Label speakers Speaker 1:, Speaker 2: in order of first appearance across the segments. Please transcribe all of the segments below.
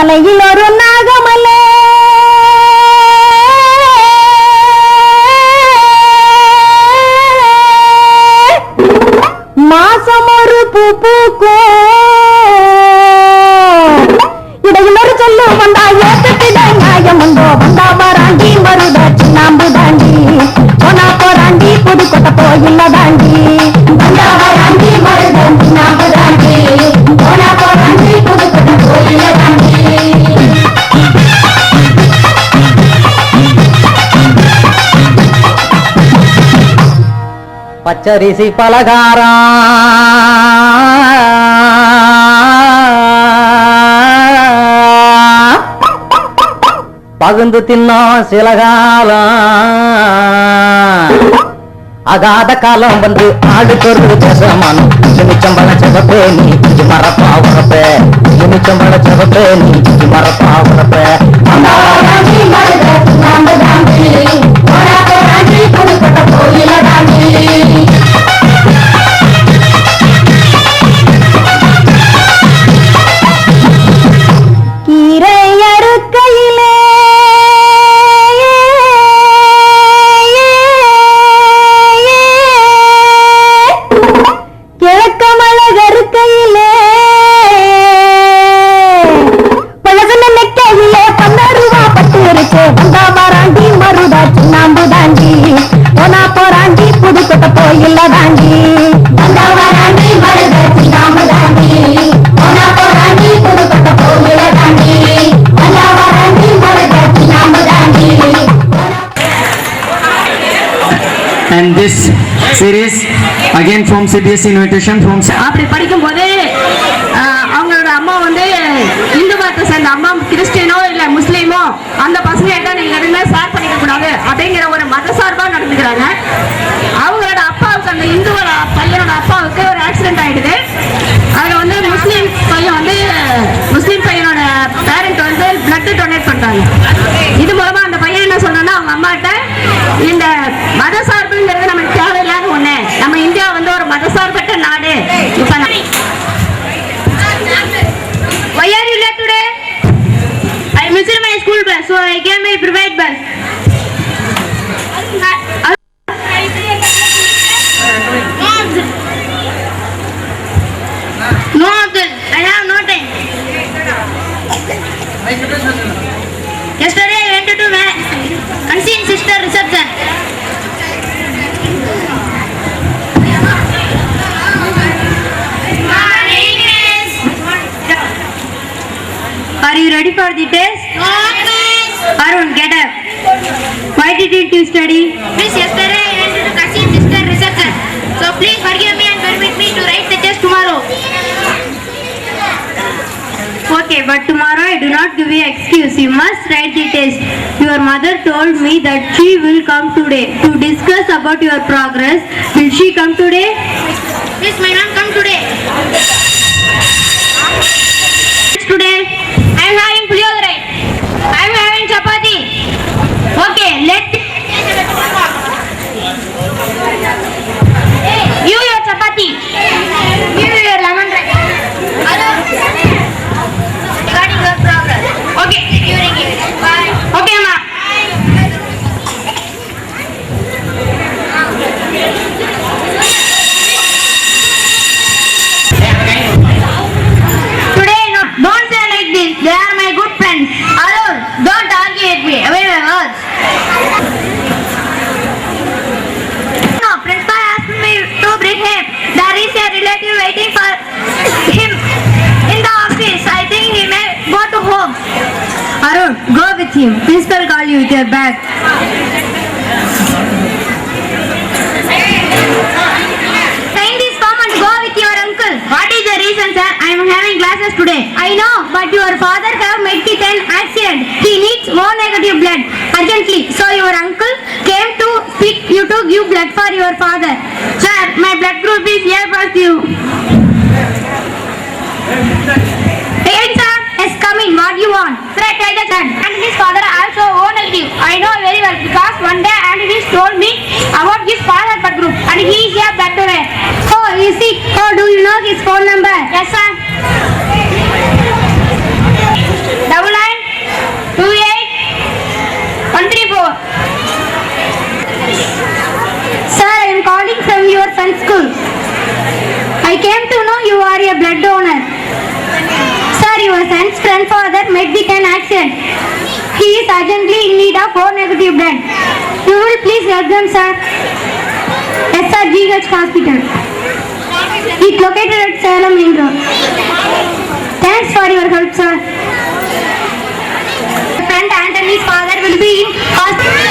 Speaker 1: மலையில் ஒரு நாகமலை மாசம் ஒரு பூ பூக்கும் இடையில் ஒரு சொல்லு வந்தா ஏத்துக்கிட நியாயம் உண்டோ வந்தா வராண்டி மருத சின்னாம்பு தாண்டி போனா போராண்டி புதுக்கோட்டை போயில்ல தாண்டி வந்தா வராண்டி மருத சின்னாம்பு தாண்டி போனா போராண்டி புதுக்கோட்டை போயில்ல தாண்டி பச்சரிசி பலகாரம் பகுந்து தின்னோம் சில காலம் அகாத காலம் வந்து ஆடுக்கொரு தேசமானும் நிமிச்சம்பள செவப்பே நீ இஞ்சி மரப்பா உறப்பே நிமிச்சம்பள செவப்பே நீ இஞ்சி மரப்பா உறப்பே
Speaker 2: And this series again from CBSE invitation from
Speaker 3: அப்படி படிக்கும் போது அவங்களோட அம்மா வந்து இந்து மதத்தை சேர்ந்த அம்மா கிறிஸ்டியனோ இல்ல முஸ்லீமோ அந்த பசங்க கிட்ட நீங்க எதுவுமே ஷேர் பண்ணிக்க கூடாது அப்படிங்கிற ஒரு மத சார்பா நடந்துக்கிறாங்க. அவங்களோட அப்பாவுக்கு அந்த இந்துவோட பையனோட அப்பாவுக்கு ஒரு ஆக்சிடென்ட் ஆயிடுது. அதுல வந்து முஸ்லீம் பையனோட பேரண்ட் வந்து பிளட் டொனேட் பண்றாங்க. இது மூலமா அந்த பையன் என்ன சொல்றான்னா அவங்க அம்மாட்ட இந்த மத சார்புங்கிறது நமக்கு தேவையில்லாத ஒண்ணு, நம்ம இந்தியா வந்து ஒரு மத சார்பற்ற நாடு. Why are you late today? I missed my school bus, so I came my private bus. No, uncle, I have no time. Yesterday I went to my unseen sister reception. Are you ready for the test?
Speaker 4: No, miss.
Speaker 3: Arun, get up. Why didn't you study?
Speaker 4: Miss, yesterday I went to the cousin sister reception. So please forgive me and permit me to write the test tomorrow.
Speaker 3: Okay, but tomorrow I do not give you excuse. You must write the test. Your mother told me that she will come today to discuss about your progress. Will she come today?
Speaker 4: Miss, my mom come today.
Speaker 3: Today?
Speaker 4: I am having puliyogare. I am having chapati.
Speaker 3: Okay,
Speaker 4: You your chapati. You your lemon rice. Regarding your progress.
Speaker 3: Okay.
Speaker 4: During it. Bye.
Speaker 3: Okay, ma. Today, no, don't say like this. They are my good friends.
Speaker 4: Arun, don't argue with me. Away my words.
Speaker 3: No, principal asked me to bring him. There is a relative waiting for him in the office. I think he may go to home. Arun, go with him. Principal call you with your bag. Find this form and go with your uncle. What is the reason, sir? I am having classes today. I know, but your father have met with an accident. He needs more negative blood urgently. So your uncle came to speak you to give blood for your father. Sir, my blood group is A positive. Parents, sir, yes, come in. What do you want? Sir, I tried the son. And his father also O negative. I know very well because one day and he told me about his father blood group and he is a blood donor. Oh, is he? Oh, do you know his phone number?
Speaker 4: Yes, sir.
Speaker 3: your son's grandfather met with an accident. He is urgently in need of O negative blood. You will please help them, sir. SRGH Hospital. It located at Salem Main Road. Thanks for your help, sir. My friend Anthony's father will be in hospital.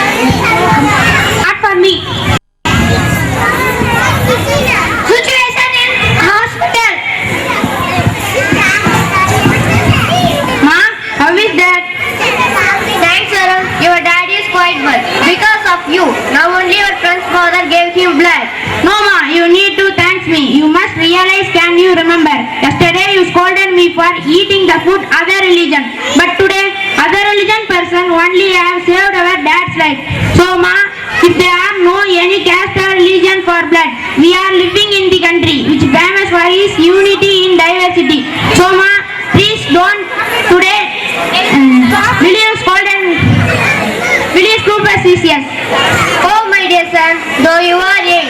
Speaker 3: Not for me. Situation in hospital. Ma, how is that?
Speaker 4: Thanks, Arun. Your dad is quite well. Because of you, now only your friend's father gave him blood.
Speaker 3: No, ma, you need to thank me. You must realize, can you remember? Yesterday you scolded me for eating the food other religion. But today, other religion person only have saved our dad's life. So, ma, if there are no any caste or religion for blood, we are living in the country which famous for its unity in diversity. So, ma, please don't today believe scolded. Believe superstitious.
Speaker 4: Oh, my dear son, though you are young,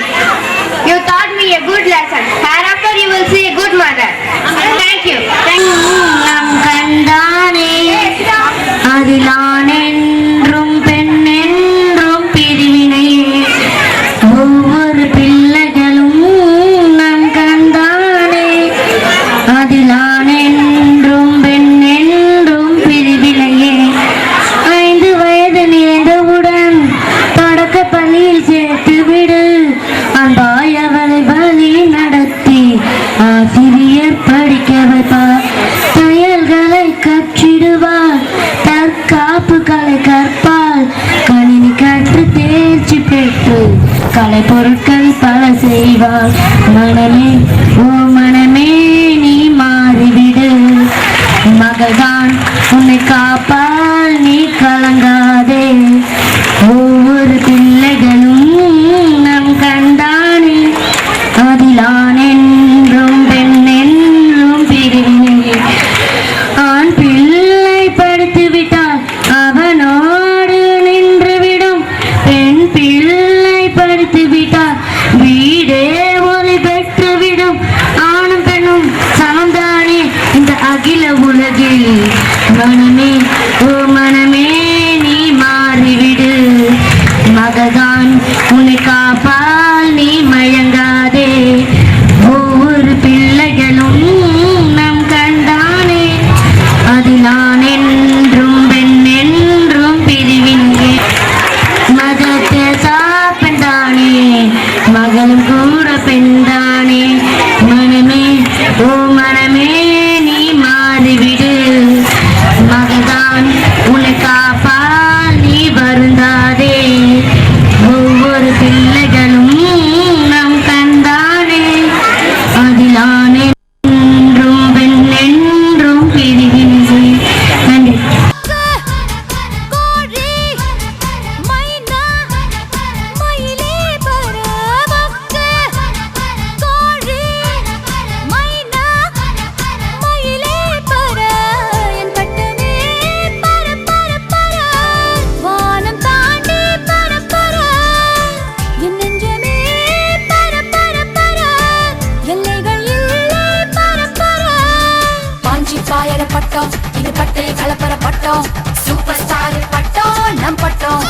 Speaker 4: you taught me a good lesson. Hereafter you will see a good mother. Thank you. Thank you.
Speaker 1: நம் கண்டானே அதிலானென்றும் பெண்ணென்றும் பிரிவினையே ஒவ்வொரு பிள்ளைகளும் நம் கண்டானே அதிலானென்றும் பெண்ணென்றும் பிரிவினையே 5 வயது நிறைந்தவுடன் தொடக்க பள்ளியில் சேர்த்துவிடு அன்பாய் அவளை வழி நடத்தி ஆசிரியர் படிக்க வைப்பார் செயல்களை கற்றிடுவார் தற்காப்புகளை கற்பார் கணினி கற்று தேர்ச்சி பெற்று கலை பொருட்கள் பல செய்வார் மனமே ஓ மனமே நீ மாறிவிடு மகள்தான் உன்னை காப்பால் நீ கலங்காதே ஒவ்வொரு பிள்ளைகளும் நம் கண்டானே அதிலானென்றும் பெண்ணென்றும் பிரிவினையே ஆண் பிள்ளை படித்து விட்டால் அவனோடு நின்றுவிடும் பெண் பிள்ளை படித்து விட்டால் வீடே ஒளி பெற்றுவிடும் ஆணும் பெண்ணும் சமம்தானே இந்த அகில உலகில் மனமே ஓ மனமே நீ மாறிவிடு மகதான் உன்னை காப்பால் நீ மயங்காதே ஒவ்வொரு பிள்ளைகளும் நம் கண்டானே அதிலானென்றும் பெண்ணென்றும் பிரிவினையே மதத்தை சாப்பெண்டானே மகளும் கூட பெண்தானே மனமே ஓ மனமே நீ மாறிவிடு மகதான் உன்னை காப்பால் நீ வருந்தாதே ஒவ்வொரு பிள்ளைகளும் நம் கண்டானே அதிலானென்றும் பெண்ணென்றும் பிரிவினையே நன்றி.
Speaker 5: பட்டம் இது பட்டை கலப்பர பட்டம் சூப்பர் ஸ்டார் பட்டம் நம் பட்டம்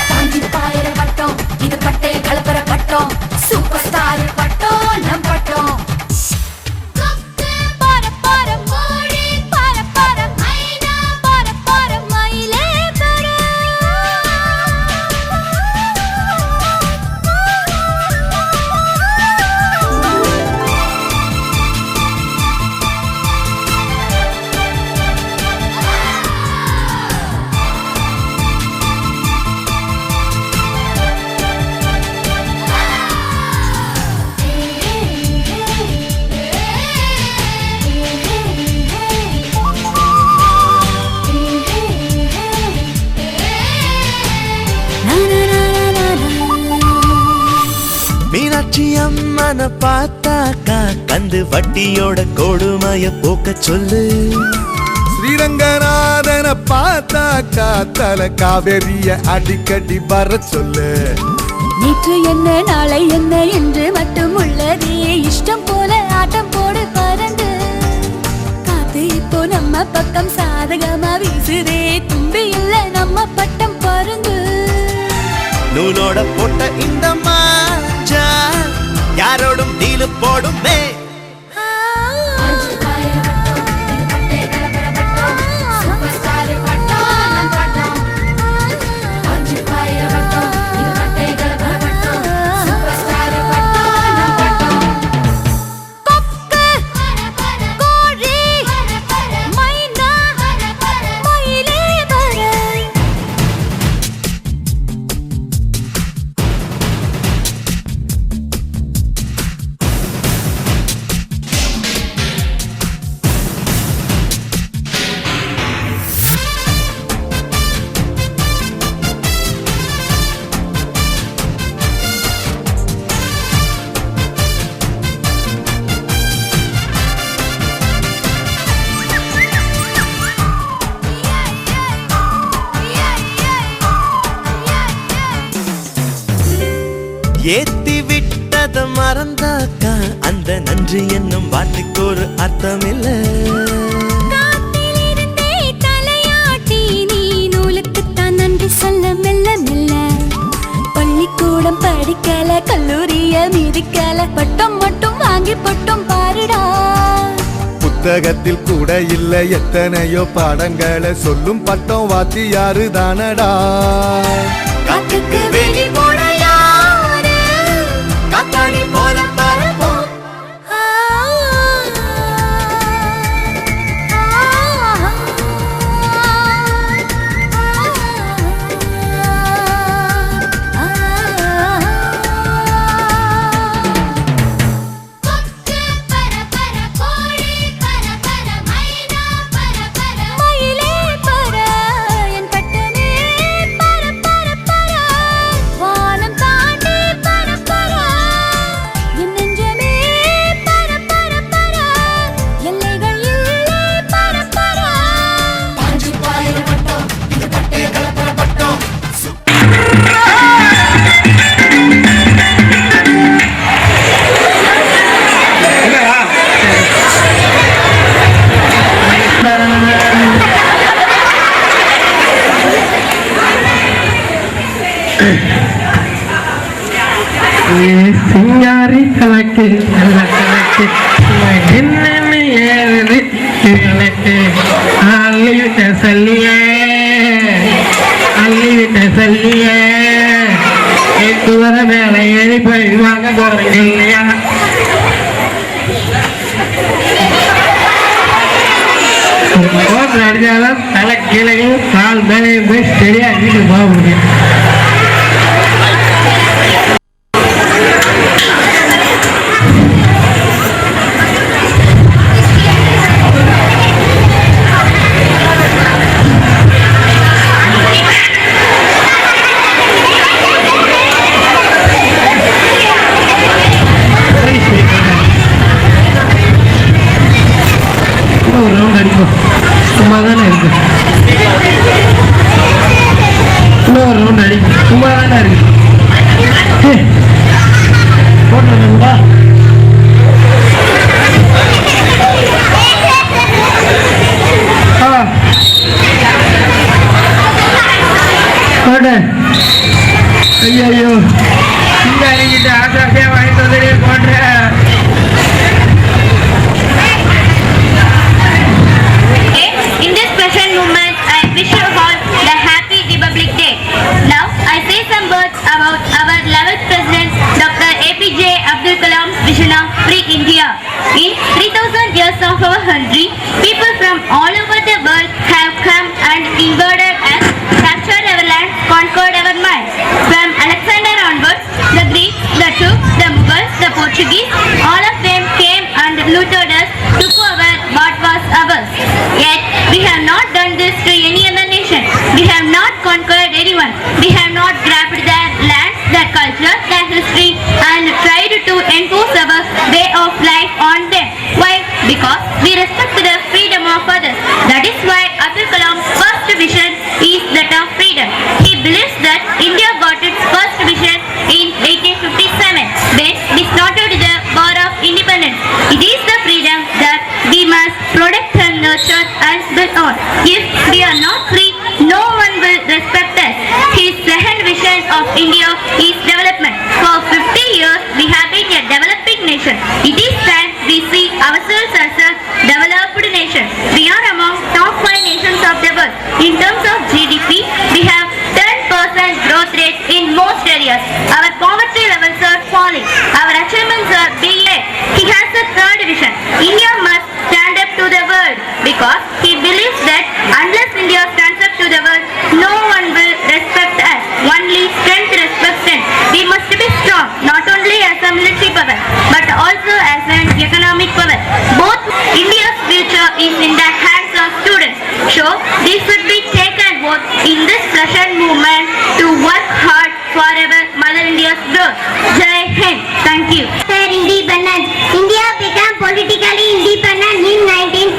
Speaker 5: பாஞ்சி பாயர பட்டம் இது பட்டை கலப்பர பட்டம் சூப்பர் ஸ்டார் பட்டம் நம் பட்டம்
Speaker 6: மீனாட்சி அம்மனை பார்த்தாக்கா கந்து வட்டியோட கொடுமைய போக்க சொல்லு
Speaker 7: ஸ்ரீரங்கநாதனை பார்த்தாக்கா தல காவேரிய அடிக்கடி வர சொல்லு
Speaker 5: நேற்று என்ன நாளை என்ன என்று மட்டும் உள்ளதே இஷ்டம் போல ஆட்டம் போடு பறந்து காத்து நம்ம பக்கம் சாதகமா வீசுதே தும்பி இல்ல நம்ம பட்டம் பருந்து
Speaker 6: நூலோட போட்ட இந்த மாஞ்சா யாரோடும் டீலு போடுமே ஏத்தி விட்டத மறந்தாக்கா அந்த நன்றி என்னும் வார்த்தைக்கு ஒரு அர்த்தம் இல்ல
Speaker 5: தலையாட்டி நீ நூலுக்குத்தான் நன்றி சொல்ல மெல்ல மெல்ல பள்ளிக்கூடம் படிக்கல கல்லூரிய மிதிக்கல பட்டம் மட்டும் வாங்கி பட்டம் பாருடா
Speaker 7: புத்தகத்தில் கூட இல்ல எத்தனையோ பாடங்களை சொல்லும் பட்டம் வாத்தியாரு தானடா
Speaker 5: காத்துக்கு வெளி போட
Speaker 6: காத்தாடி போல பரப்போம்
Speaker 8: சிங்காரி கலக்கு கலக்கு என்னன்னு ஏறுது கலக்கு அள்ளிவிட்ட சொல்லியே அள்ளிவிட்ட சொல்லியே எட்டு வர மேலே ஏறி போய் வாங்க போறீங்க இல்லையா அடிச்சாலும் தலை கீழையும் கால் மேலேயும் போய் சரியா வீட்டுக்கு போக முடியும் சும்மா தானே இருக்கு இன்னொரு ரவுண்ட் அடிக்கும் சும்மா தானே இருக்கு போட்டுருந்தா போட்டு ஐயோ இங்க அடிக்கிட்டு ஆசாசியா வாங்கிட்டு வந்துடே போட்டுறேன்
Speaker 3: In this special moment, I wish you all the happy Republic Day. Now, I say some words about our 11th President, Dr. APJ Abdul Kalam's vision of free India. In 3000 years of our country, people from all over the world have come and invaded us, captured our land, conquered our minds. From Alexander onwards, the Greeks, the Turks, the Mughals, the Portuguese, all of them came and looted us, took over what was ours. Yet, we have not done this to any other nation. We have not conquered anyone. We have not grabbed their land, their culture, their history and tried to enforce our way of life on them. Why? Because we respect the freedom of others. That is why Abdul Kalam's first vision is that of freedom. He believes that India got its first vision in 1857 when we started the War of Independence. It is the freedom that we must protect and nurture and because he believes that unless India stands up to the world, no one will respect us. Only strength respects strength. We must be strong, not only as a military power, but also as an economic power. Both India's future is in the hands of students. So, this should be taken both in this present movement to work hard forever Mother India's growth. Jai Hind. Thank you.
Speaker 4: After independence, India became politically independent in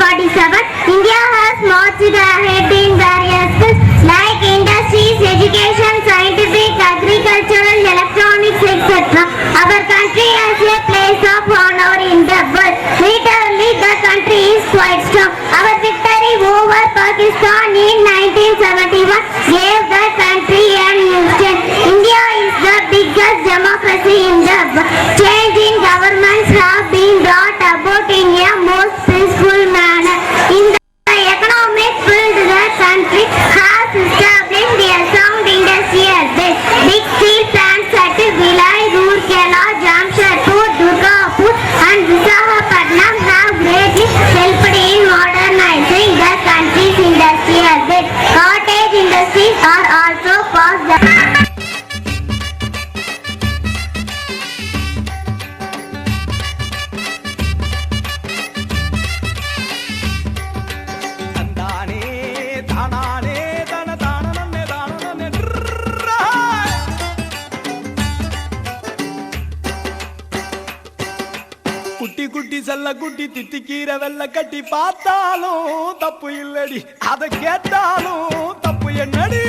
Speaker 4: 1947. India has marched ahead in various fields like industries, education, scientific, agricultural, electronics, etc. Our country has a place of honor in the world. Militarily, the country is quite strong. Our victory over Pakistan in 1971 gave the country a new strength. India is the biggest democracy in the world. Change in governments have been brought about in a most peaceful manner. In the economic field, the country has established a sound industrial base. Big steel plants at Bhilai, Rourkela, Jamshedpur, Durgapur and Visakhapatnam have greatly helped in modernizing the country's industrial base. Cottage industries are also passed.
Speaker 9: குட்டி குட்டி செல்ல குட்டி தித்திக்கீரை வெள்ள கட்டி பார்த்தாலும் தப்பு இல்லடி, அதை கேட்டாலும் தப்பு என்னடி.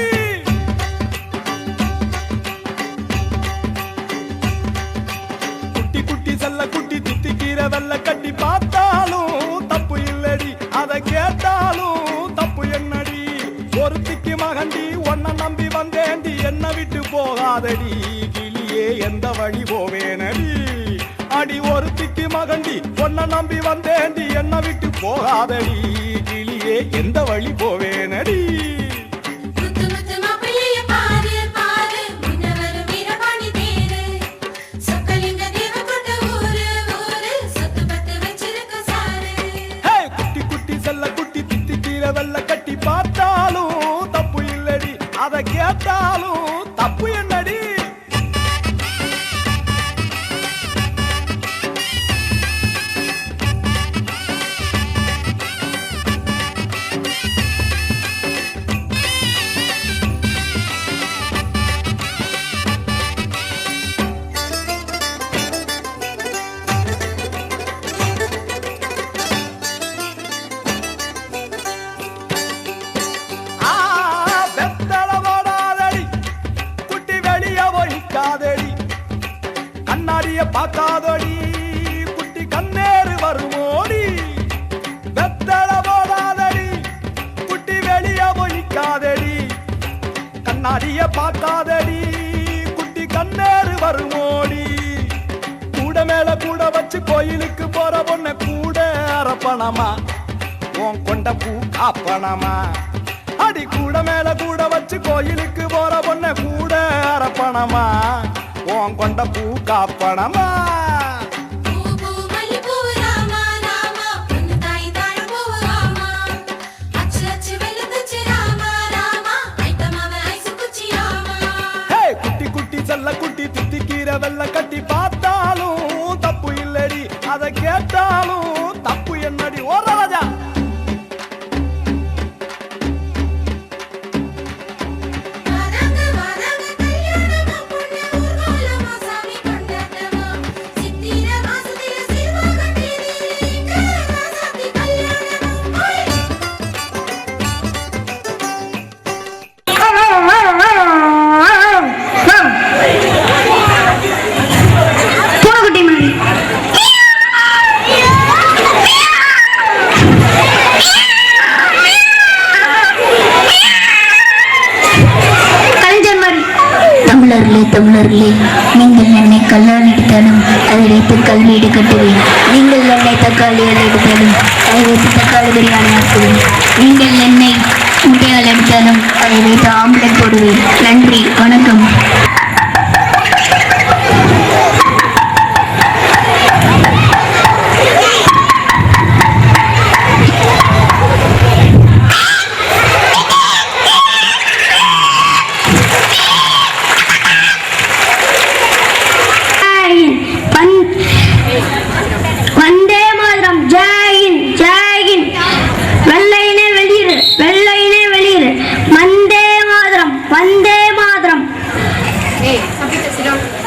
Speaker 9: குட்டி குட்டி செல்ல குட்டி தித்திக்கீரை வெள்ள கட்டி பார்த்தாலும் தப்பு இல்லடி, அதை கேட்டாலும் தப்பு என்னடி. ஒருத்திக்கு மகண்டி ஒன்ன நம்பி வந்தேண்டி, என்ன விட்டு போகாதடி கிளியே எந்த வழி போவேனடி. அடி ஒருத்திக்கு மகண்டி ஒன்ன நம்பி வந்தேண்டி, என்ன விட்டு போகாதடி கிளியே எந்த வழி போவேனடி. குட்டி குட்டி செல்ல குட்டி தித்தி கீரை வெள்ள கட்டி பார்த்தாலும் தப்பு இல்லடி, அதை கேட்டாலும் தப்பு என்னடி. கண்ணாடிய பார்க்காதடி குட்டி கண்ணேறு வருமோடி. வெத்தல போடாதடி குட்டி வெளிய போய்க்காதடி, கண்ணாடிய பார்க்காதடி குட்டி கண்ணேறு வருமோடி. கூட மேல கூட வச்சு கோயிலுக்கு போற பொண்ண கூட அரப்பணமா, உன் கொண்ட பூ காப்பணமா. அடி கூட மேல கூட வச்சு கோயிலுக்கு போற பொண்ண கூட அரப்பணமா, உன் கொண்ட பூ காப்பணமா. குட்டி குட்டி செல்ல குட்டி தித்தி கீரை வெள்ள கட்டி பார்த்தாலும் தப்பு இல்லடி, அதை கேட்டாலும் தப்பு என்னடி. ஓ ராஜா
Speaker 10: தமிழர்களே, நீங்கள் என்னை கல்லால் எடுத்தாலும் அதை வைத்து கல்வீடு கட்டுவேன். நீங்கள் என்னை தக்காளியால் எடுத்தாலும் அதை வைத்து தக்காளி பிரியாணி ஆக்குவேன். நீங்கள் என்னை முட்டையால் எடுத்தாலும் அதை வைத்து ஆம்லெட் போடுவேன். நன்றி, வணக்கம்.
Speaker 3: Sit down.